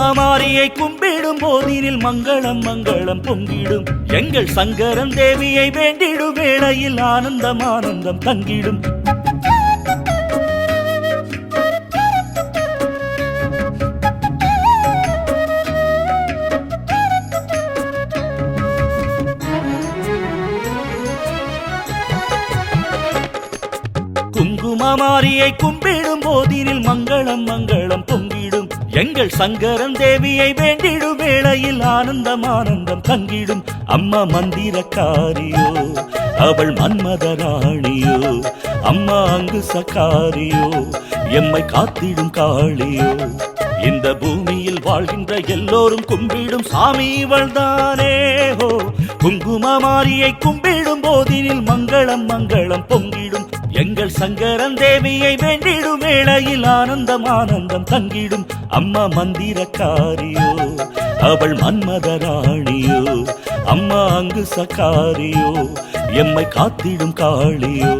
குங்குமமாரியை கும்பிடும் போதினில் மங்களம் மங்களம் பொங்கிடும். எங்கள் சங்கரன் தேவியை வேண்டிடும் வேளையில் ஆனந்தம் ஆனந்தம் தங்கிடும். குங்குமமாரியை கும்பிடும் போதினில் மங்களம் மங்களம் பொங்கிடும். எங்கள் சங்கரன் தேவியை வேண்டிடும் வேளையில் ஆனந்தம் ஆனந்தம் தங்கிடும். அம்மா மந்திரக்காரியோ அவள் மன்மத ராணியோ, அம்மா அங்கு சக்காரியோ எம்மை காத்திடும் காளியோ. இந்த பூமியில் வாழ்கின்ற எல்லோரும் கும்பிடும் சாமி இவள் தானே ஹோ. குங்குமமாரியை கும்பிடும் போதினில் மங்களம் மங்களம் பொங்கிடும். எங்கள் சங்கரன் தேவியை வேண்டிடும் வேளையில் ஆனந்தம் ஆனந்தம் தங்கிடும். அம்மா மந்திரக்காரியோ அவள் மன்மத ராணியோ, அம்மா அங்கு சக்காரியோ எம்மை காத்திடும் காளியோ.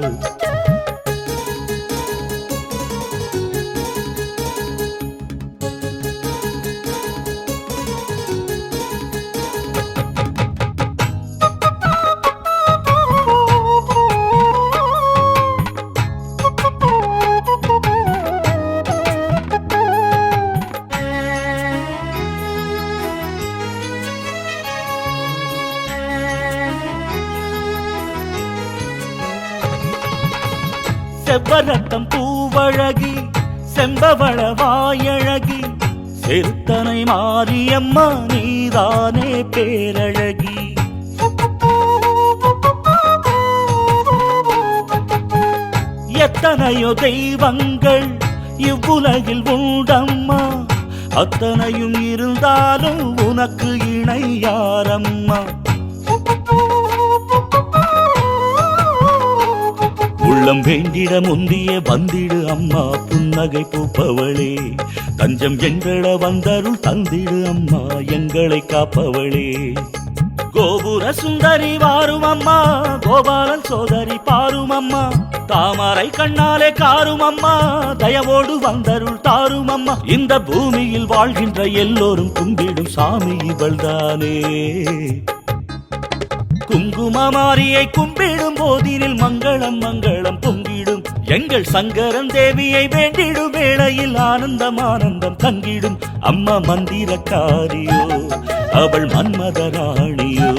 செவ்வரத்தம் பூவழகி செம்பவள வாயழகி, செருத்தனை மாரியம்மா நீதானே பேரழகி. எத்தனையோ தெய்வங்கள் இவ்வுலகில் உண்டம்மா, அத்தனையும் இருந்தாலும் உனக்கு இணை யாரம்மா. உள்ளம் வேண்டிட முந்திய வந்திடு அம்மா புன்னகை பூப்பவளே, தஞ்சம் எங்கள வந்தருள் தந்திடு அம்மா எங்களை காப்பவளே. கோபுர சுந்தரி வாரும் அம்மா, கோபாலன் சோதரி பாரும் அம்மா, தாமரை கண்ணாலே காரும் அம்மா, தயவோடு வந்தருள் தாரும் அம்மா. இந்த பூமியில் வாழ்கின்ற எல்லோரும் கும்பிடும் சாமி இவள்தானே. குங்குமமாரியை கும்பிடும் போதினில் மங்களம் மங்களம் பொங்கிடும். எங்கள் சங்கரன் தேவியை வேண்டிடும் வேளையில் ஆனந்தம் ஆனந்தம் தங்கிடும். அம்மா மந்திரக்காரியோ அவள் மன்மத ராணியோ,